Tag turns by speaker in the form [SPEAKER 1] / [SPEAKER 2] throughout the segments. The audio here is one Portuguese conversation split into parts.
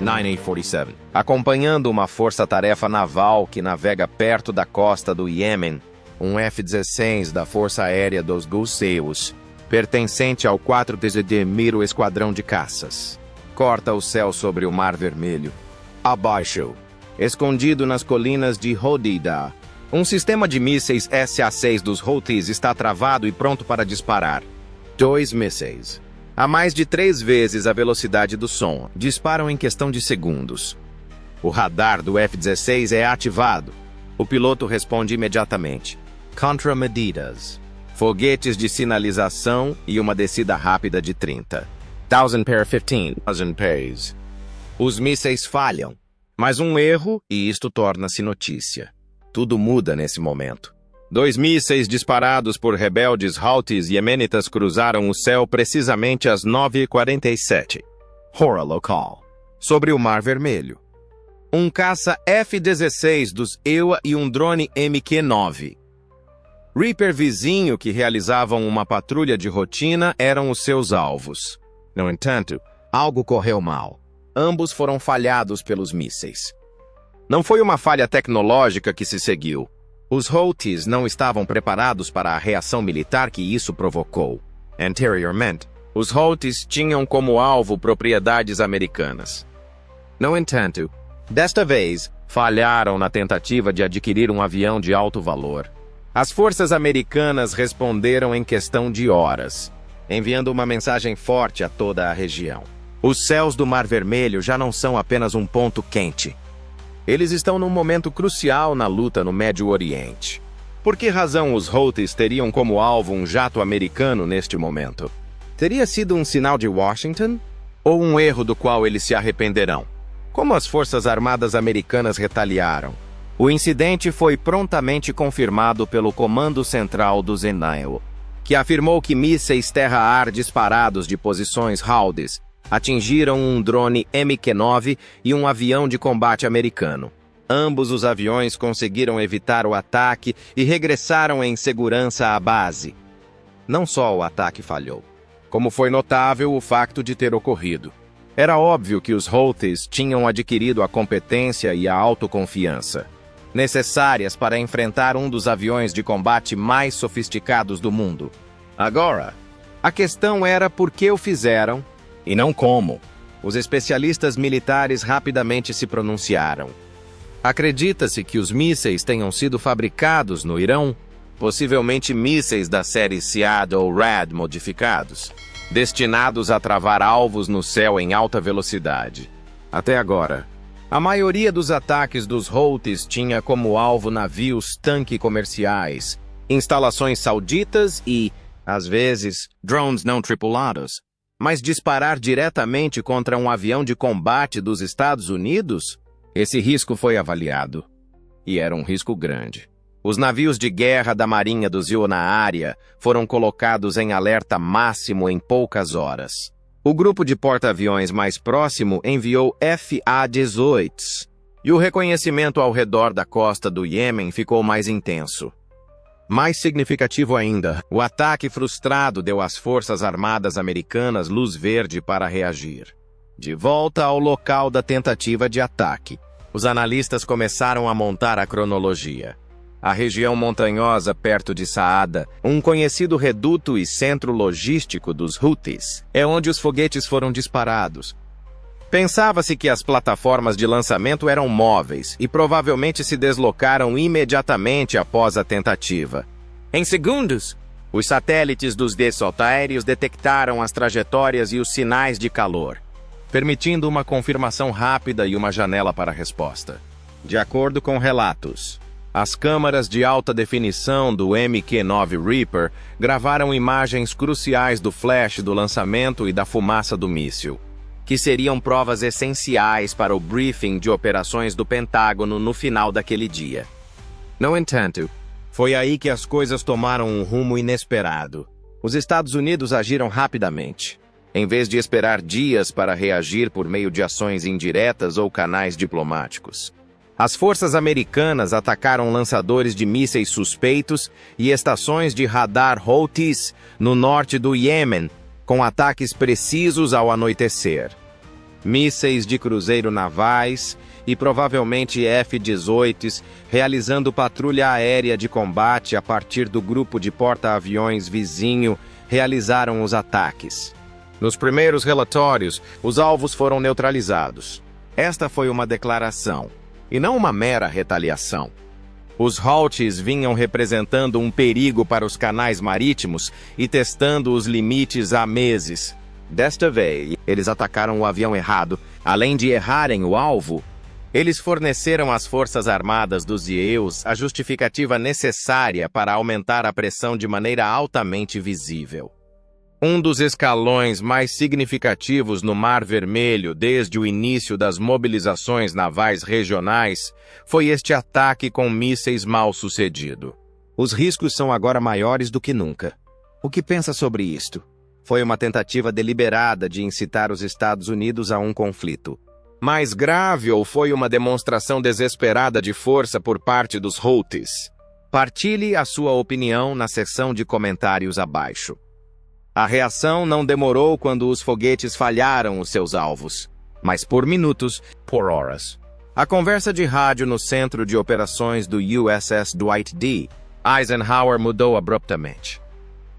[SPEAKER 1] 9847, acompanhando uma força-tarefa naval que navega perto da costa do Iêmen, um F-16 da Força Aérea dos Gulseus, pertencente ao 4º Esquadrão de Caças, corta o céu sobre o Mar Vermelho. Abaixo, escondido nas colinas de Hodeidah, um sistema de mísseis SA-6 dos Houthis está travado e pronto para disparar. 2 mísseis, a mais de 3 vezes a velocidade do som, disparam em questão de segundos. O radar do F-16 é ativado. O piloto responde imediatamente. Contramedidas, foguetes de sinalização e uma descida rápida de 30. 1000 para 15,000 pés. Os mísseis falham, mas um erro e isto torna-se notícia. Tudo muda nesse momento. 2 mísseis disparados por rebeldes Houthis iemenitas cruzaram o céu precisamente às 9h47, hora local, sobre o Mar Vermelho. Um caça F-16 dos EUA e um drone MQ-9. Reaper vizinho que realizavam uma patrulha de rotina eram os seus alvos. No entanto, algo correu mal. Ambos foram falhados pelos mísseis. Não foi uma falha tecnológica que se seguiu. Os Houthis não estavam preparados para a reação militar que isso provocou. Anteriormente, os Houthis tinham como alvo propriedades americanas. No entanto, desta vez, falharam na tentativa de adquirir um avião de alto valor. As forças americanas responderam em questão de horas, enviando uma mensagem forte a toda a região. Os céus do Mar Vermelho já não são apenas um ponto quente. Eles estão num momento crucial na luta no Médio Oriente. Por que razão os Houthis teriam como alvo um jato americano neste momento? Teria sido um sinal de Washington? Ou um erro do qual eles se arrependerão? Como as Forças Armadas Americanas retaliaram? O incidente foi prontamente confirmado pelo Comando Central do ZENAIL, que afirmou que mísseis terra-ar disparados de posições Houthis atingiram um drone MQ-9 e um avião de combate americano. Ambos os aviões conseguiram evitar o ataque e regressaram em segurança à base. Não só o ataque falhou, como foi notável o facto de ter ocorrido. Era óbvio que os Houthis tinham adquirido a competência e a autoconfiança necessárias para enfrentar um dos aviões de combate mais sofisticados do mundo. Agora, a questão era por que o fizeram e não como. Os especialistas militares rapidamente se pronunciaram. Acredita-se que os mísseis tenham sido fabricados no Irão, possivelmente mísseis da série SEAD ou RAD modificados, destinados a travar alvos no céu em alta velocidade. Até agora, a maioria dos ataques dos Houthis tinha como alvo navios tanque comerciais, instalações sauditas e, às vezes, drones não tripulados. Mas disparar diretamente contra um avião de combate dos Estados Unidos? Esse risco foi avaliado. E era um risco grande. Os navios de guerra da Marinha do ZIO na área foram colocados em alerta máximo em poucas horas. O grupo de porta-aviões mais próximo enviou FA-18s, e o reconhecimento ao redor da costa do Iêmen ficou mais intenso. Mais significativo ainda, o ataque frustrado deu às Forças Armadas Americanas luz verde para reagir. De volta ao local da tentativa de ataque, os analistas começaram a montar a cronologia. A região montanhosa perto de Saada, um conhecido reduto e centro logístico dos Houthis, é onde os foguetes foram disparados. Pensava-se que as plataformas de lançamento eram móveis e provavelmente se deslocaram imediatamente após a tentativa. Em segundos, os satélites dos dessalto-aéreos detectaram as trajetórias e os sinais de calor, permitindo uma confirmação rápida e uma janela para a resposta. De acordo com relatos, as câmaras de alta definição do MQ-9 Reaper gravaram imagens cruciais do flash do lançamento e da fumaça do míssil, que seriam provas essenciais para o briefing de operações do Pentágono no final daquele dia. No entanto, foi aí que as coisas tomaram um rumo inesperado. Os Estados Unidos agiram rapidamente, em vez de esperar dias para reagir por meio de ações indiretas ou canais diplomáticos. As forças americanas atacaram lançadores de mísseis suspeitos e estações de radar Houthis no norte do Iêmen, com ataques precisos ao anoitecer. mísseis de cruzeiro navais e provavelmente F-18s, realizando patrulha aérea de combate a partir do grupo de porta-aviões vizinho, realizaram os ataques. Nos primeiros relatórios, os alvos foram neutralizados. Esta foi uma declaração, e não uma mera retaliação. Os Houthis vinham representando um perigo para os canais marítimos e testando os limites há meses. Desta vez, eles atacaram o avião errado. Além de errarem o alvo, eles forneceram às forças armadas dos IEUs a justificativa necessária para aumentar a pressão de maneira altamente visível. Um dos escalões mais significativos no Mar Vermelho desde o início das mobilizações navais regionais foi este ataque com mísseis mal-sucedido. Os riscos são agora maiores do que nunca. O que pensa sobre isto? Foi uma tentativa deliberada de incitar os Estados Unidos a um conflito. Mais grave ou foi uma demonstração desesperada de força por parte dos Houthis? Partilhe a sua opinião na seção de comentários abaixo. A reação não demorou quando os foguetes falharam os seus alvos, mas por minutos, por horas. A conversa de rádio no centro de operações do USS Dwight D. Eisenhower mudou abruptamente.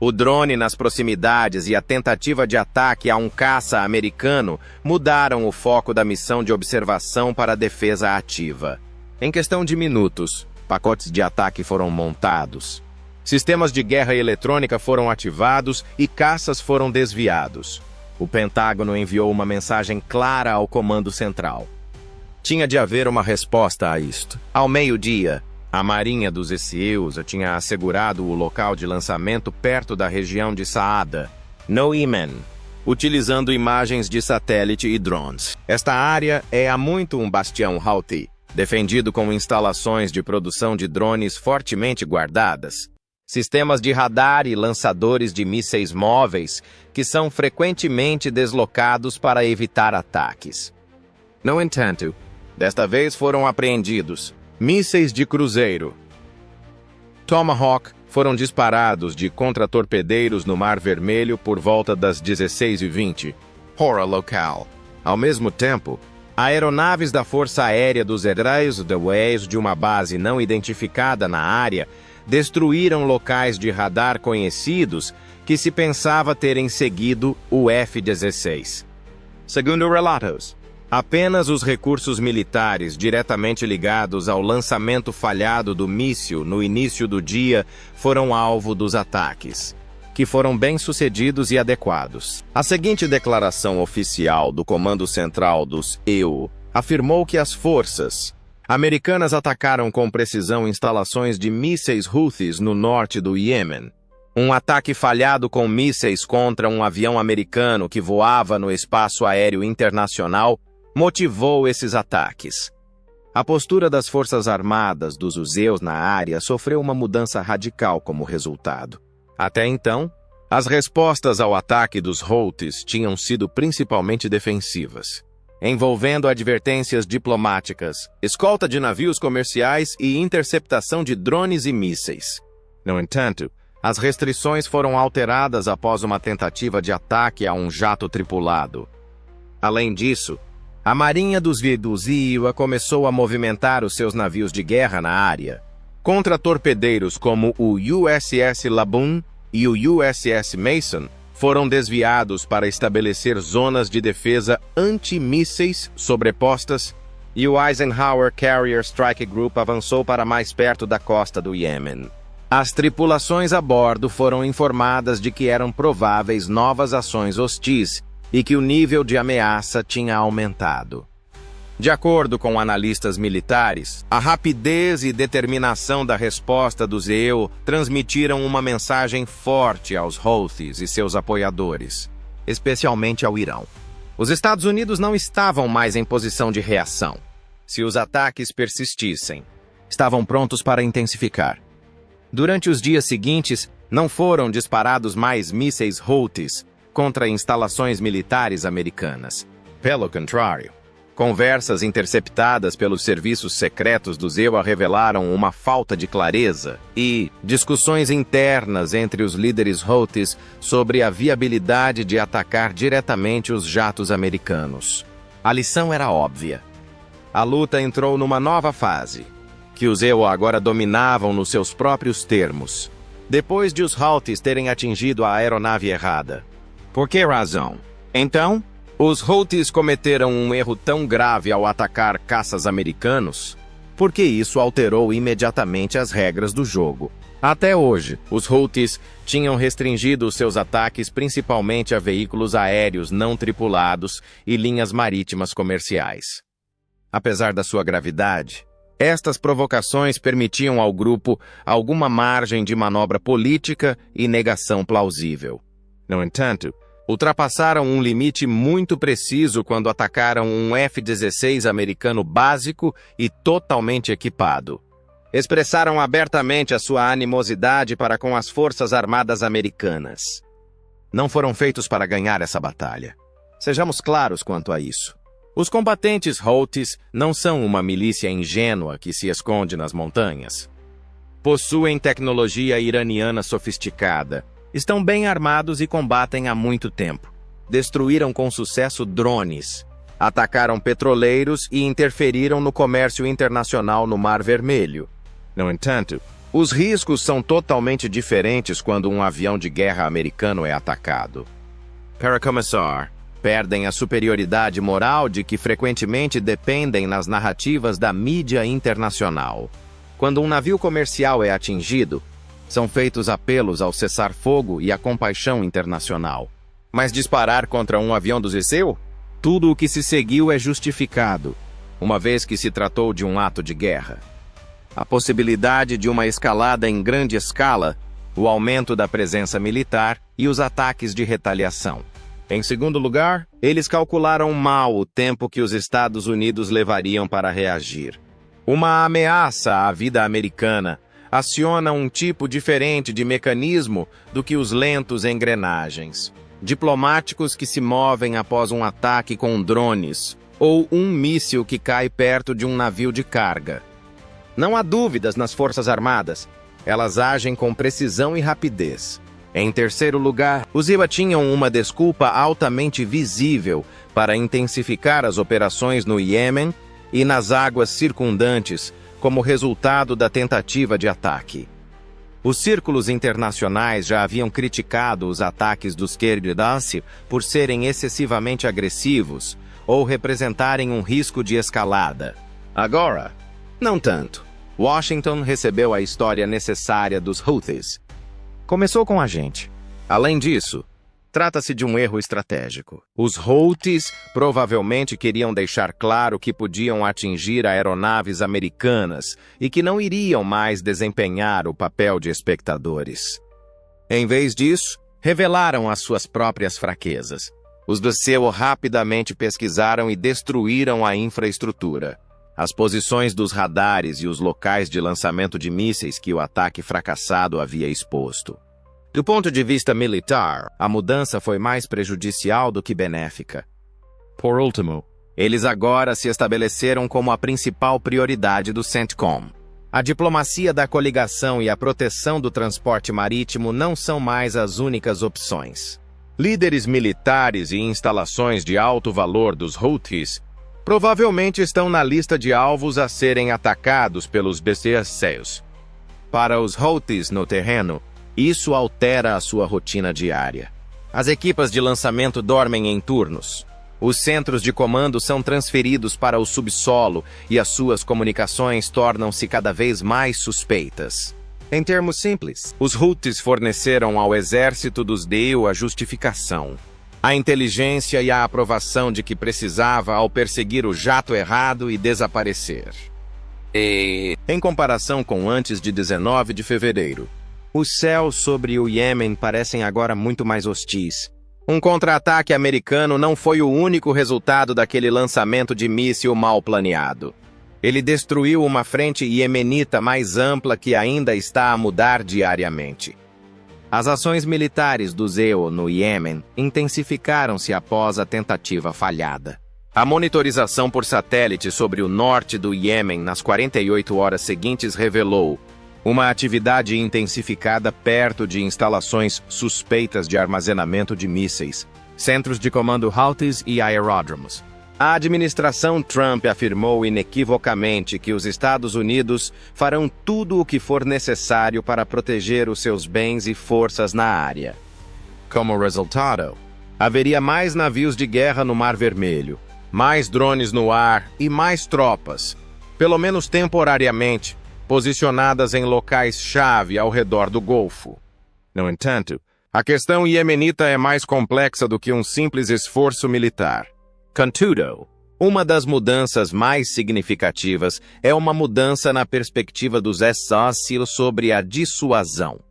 [SPEAKER 1] O drone nas proximidades e a tentativa de ataque a um caça americano mudaram o foco da missão de observação para a defesa ativa. Em questão de minutos, pacotes de ataque foram montados. Sistemas de guerra eletrônica foram ativados e caças foram desviados. O Pentágono enviou uma mensagem clara ao Comando Central. Tinha de haver uma resposta a isto. Ao meio-dia, a Marinha dos IEUs tinha assegurado o local de lançamento perto da região de Saada, no Iêmen, utilizando imagens de satélite e drones. Esta área é há muito um bastião Houthi, defendido com instalações de produção de drones fortemente guardadas. Sistemas de radar e lançadores de mísseis móveis que são frequentemente deslocados para evitar ataques. No entanto, desta vez foram apreendidos mísseis de cruzeiro Tomahawk foram disparados de contratorpedeiros no Mar Vermelho por volta das 16h20, hora local. Ao mesmo tempo, aeronaves da Força Aérea dos Heróis da Waves de uma base não identificada na área destruíram locais de radar conhecidos que se pensava terem seguido o F-16. Segundo relatos, apenas os recursos militares diretamente ligados ao lançamento falhado do míssil no início do dia foram alvo dos ataques, que foram bem-sucedidos e adequados. A seguinte declaração oficial do Comando Central dos EU afirmou que as forças americanas atacaram com precisão instalações de mísseis Houthis no norte do Iêmen. Um ataque falhado com mísseis contra um avião americano que voava no espaço aéreo internacional motivou esses ataques. A postura das Forças Armadas dos USEUs na área sofreu uma mudança radical como resultado. Até então, as respostas ao ataque dos Houthis tinham sido principalmente defensivas, envolvendo advertências diplomáticas, escolta de navios comerciais e interceptação de drones e mísseis. No entanto, as restrições foram alteradas após uma tentativa de ataque a um jato tripulado. Além disso, a Marinha dos IEUs começou a movimentar os seus navios de guerra na área. Contra-torpedeiros como o USS Laboon e o USS Mason foram desviados para estabelecer zonas de defesa anti-mísseis sobrepostas e o Eisenhower Carrier Strike Group avançou para mais perto da costa do Iêmen. As tripulações a bordo foram informadas de que eram prováveis novas ações hostis e que o nível de ameaça tinha aumentado. De acordo com analistas militares, a rapidez e determinação da resposta dos EU transmitiram uma mensagem forte aos Houthis e seus apoiadores, especialmente ao Irão. Os Estados Unidos não estavam mais em posição de reação. Se os ataques persistissem, estavam prontos para intensificar. Durante os dias seguintes, não foram disparados mais mísseis Houthis contra instalações militares americanas. Pelo contrário, conversas interceptadas pelos serviços secretos do EU revelaram uma falta de clareza e discussões internas entre os líderes Houthis sobre a viabilidade de atacar diretamente os jatos americanos. A lição era óbvia. A luta entrou numa nova fase, que os EO agora dominavam nos seus próprios termos, depois de os Houthis terem atingido a aeronave errada. Por que razão? Então, os Houthis cometeram um erro tão grave ao atacar caças americanos, porque isso alterou imediatamente as regras do jogo. Até hoje, os Houthis tinham restringido os seus ataques principalmente a veículos aéreos não tripulados e linhas marítimas comerciais. Apesar da sua gravidade, estas provocações permitiam ao grupo alguma margem de manobra política e negação plausível. No entanto, ultrapassaram um limite muito preciso quando atacaram um F-16 americano básico e totalmente equipado. Expressaram abertamente a sua animosidade para com as Forças Armadas Americanas. Não foram feitos para ganhar essa batalha. Sejamos claros quanto a isso. Os combatentes Houthis não são uma milícia ingênua que se esconde nas montanhas. Possuem tecnologia iraniana sofisticada, estão bem armados e combatem há muito tempo. Destruíram com sucesso drones, atacaram petroleiros e interferiram no comércio internacional no Mar Vermelho. No entanto, os riscos são totalmente diferentes quando um avião de guerra americano é atacado. Para começar, perdem a superioridade moral de que frequentemente dependem nas narrativas da mídia internacional. Quando um navio comercial é atingido, são feitos apelos ao cessar-fogo e à compaixão internacional. Mas disparar contra um avião do Zeceu? Tudo o que se seguiu é justificado, uma vez que se tratou de um ato de guerra. A possibilidade de uma escalada em grande escala, o aumento da presença militar e os ataques de retaliação. Em segundo lugar, eles calcularam mal o tempo que os Estados Unidos levariam para reagir. Uma ameaça à vida americana aciona um tipo diferente de mecanismo do que os lentos engrenagens. Diplomáticos que se movem após um ataque com drones ou um míssil que cai perto de um navio de carga. Não há dúvidas nas Forças Armadas. Elas agem com precisão e rapidez. Em terceiro lugar, os IWA tinham uma desculpa altamente visível para intensificar as operações no Iêmen e nas águas circundantes como resultado da tentativa de ataque. Os círculos internacionais já haviam criticado os ataques dos Quraysh por serem excessivamente agressivos ou representarem um risco de escalada. Agora, não tanto. Washington recebeu a história necessária dos Houthis. Começou com a gente. Além disso, trata-se de um erro estratégico. Os Houthis provavelmente queriam deixar claro que podiam atingir aeronaves americanas e que não iriam mais desempenhar o papel de espectadores. Em vez disso, revelaram as suas próprias fraquezas. Os do Zeceu rapidamente pesquisaram e destruíram a infraestrutura, as posições dos radares e os locais de lançamento de mísseis que o ataque fracassado havia exposto. Do ponto de vista militar, a mudança foi mais prejudicial do que benéfica. Por último, eles agora se estabeleceram como a principal prioridade do CENTCOM. A diplomacia da coligação e a proteção do transporte marítimo não são mais as únicas opções. Líderes militares e instalações de alto valor dos Houthis provavelmente estão na lista de alvos a serem atacados pelos BCACs. Para os Houthis no terreno, isso altera a sua rotina diária. As equipas de lançamento dormem em turnos. Os centros de comando são transferidos para o subsolo e as suas comunicações tornam-se cada vez mais suspeitas. Em termos simples, os Houthis forneceram ao exército dos DEO a justificação, a inteligência e a aprovação de que precisava ao perseguir o jato errado e desaparecer. Em comparação com antes de 19 de fevereiro, os céus sobre o Iêmen parecem agora muito mais hostis. Um contra-ataque americano não foi o único resultado daquele lançamento de míssil mal planeado. Ele destruiu uma frente iemenita mais ampla que ainda está a mudar diariamente. As ações militares do ZEO no Iêmen intensificaram-se após a tentativa falhada. A monitorização por satélite sobre o norte do Iêmen nas 48 horas seguintes revelou uma atividade intensificada perto de instalações suspeitas de armazenamento de mísseis, centros de comando Houthis e aeródromos. A administração Trump afirmou inequivocamente que os Estados Unidos farão tudo o que for necessário para proteger os seus bens e forças na área. Como resultado, haveria mais navios de guerra no Mar Vermelho, mais drones no ar e mais tropas, pelo menos temporariamente, posicionadas em locais-chave ao redor do Golfo. No entanto, a questão iemenita é mais complexa do que um simples esforço militar. Contudo, uma das mudanças mais significativas é uma mudança na perspectiva dos Estados sobre a dissuasão.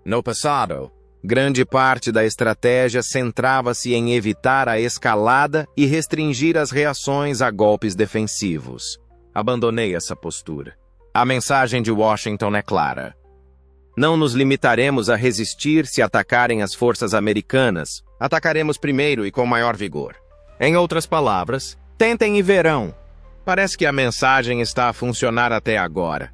[SPEAKER 1] No passado, grande parte da estratégia centrava-se em evitar a escalada e restringir as reações a golpes defensivos. Abandonei essa postura. A mensagem de Washington é clara. Não nos limitaremos a resistir se atacarem as forças americanas. Atacaremos primeiro e com maior vigor. Em outras palavras, tentem e verão. Parece que a mensagem está a funcionar até agora.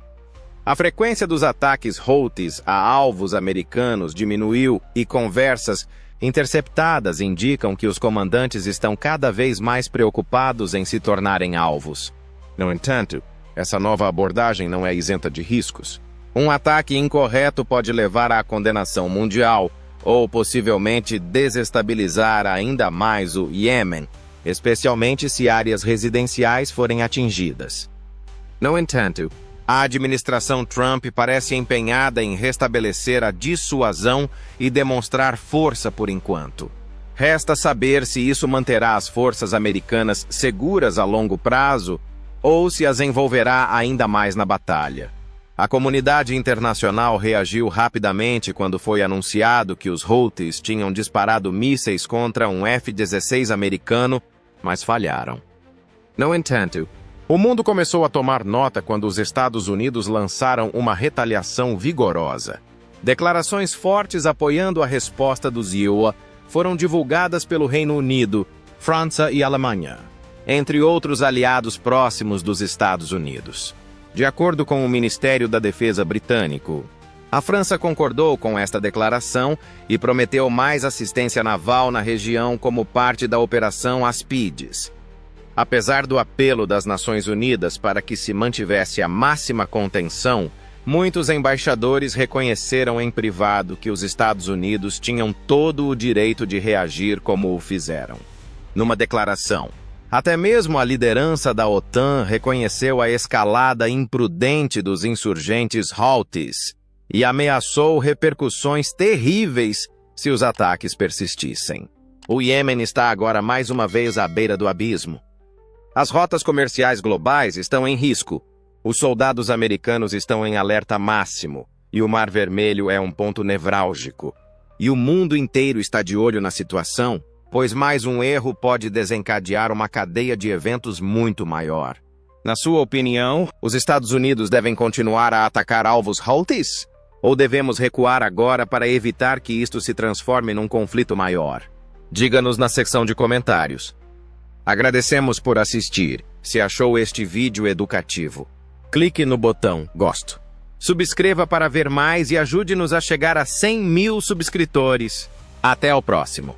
[SPEAKER 1] A frequência dos ataques Houthis a alvos americanos diminuiu e conversas interceptadas indicam que os comandantes estão cada vez mais preocupados em se tornarem alvos. No entanto, essa nova abordagem não é isenta de riscos. Um ataque incorreto pode levar à condenação mundial ou possivelmente desestabilizar ainda mais o Iêmen, especialmente se áreas residenciais forem atingidas. No entanto, a administração Trump parece empenhada em restabelecer a dissuasão e demonstrar força por enquanto. Resta saber se isso manterá as forças americanas seguras a longo prazo ou se as envolverá ainda mais na batalha. A comunidade internacional reagiu rapidamente quando foi anunciado que os Houthis tinham disparado mísseis contra um F-16 americano, mas falharam. No entanto, o mundo começou a tomar nota quando os Estados Unidos lançaram uma retaliação vigorosa. Declarações fortes apoiando a resposta dos IUA foram divulgadas pelo Reino Unido, França e Alemanha, entre outros aliados próximos dos Estados Unidos. De acordo com o Ministério da Defesa britânico, a França concordou com esta declaração e prometeu mais assistência naval na região como parte da Operação Aspides. Apesar do apelo das Nações Unidas para que se mantivesse a máxima contenção, muitos embaixadores reconheceram em privado que os Estados Unidos tinham todo o direito de reagir como o fizeram. Numa declaração, até mesmo a liderança da OTAN reconheceu a escalada imprudente dos insurgentes Houthis e ameaçou repercussões terríveis se os ataques persistissem. O Iêmen está agora mais uma vez à beira do abismo. As rotas comerciais globais estão em risco. Os soldados americanos estão em alerta máximo e o Mar Vermelho é um ponto nevrálgico. E o mundo inteiro está de olho na situação, pois mais um erro pode desencadear uma cadeia de eventos muito maior. Na sua opinião, os Estados Unidos devem continuar a atacar alvos Houthis? Ou devemos recuar agora para evitar que isto se transforme num conflito maior? Diga-nos na secção de comentários. Agradecemos por assistir. Se achou este vídeo educativo, clique no botão Gosto. Subscreva para ver mais e ajude-nos a chegar a 100 mil subscritores. Até o próximo.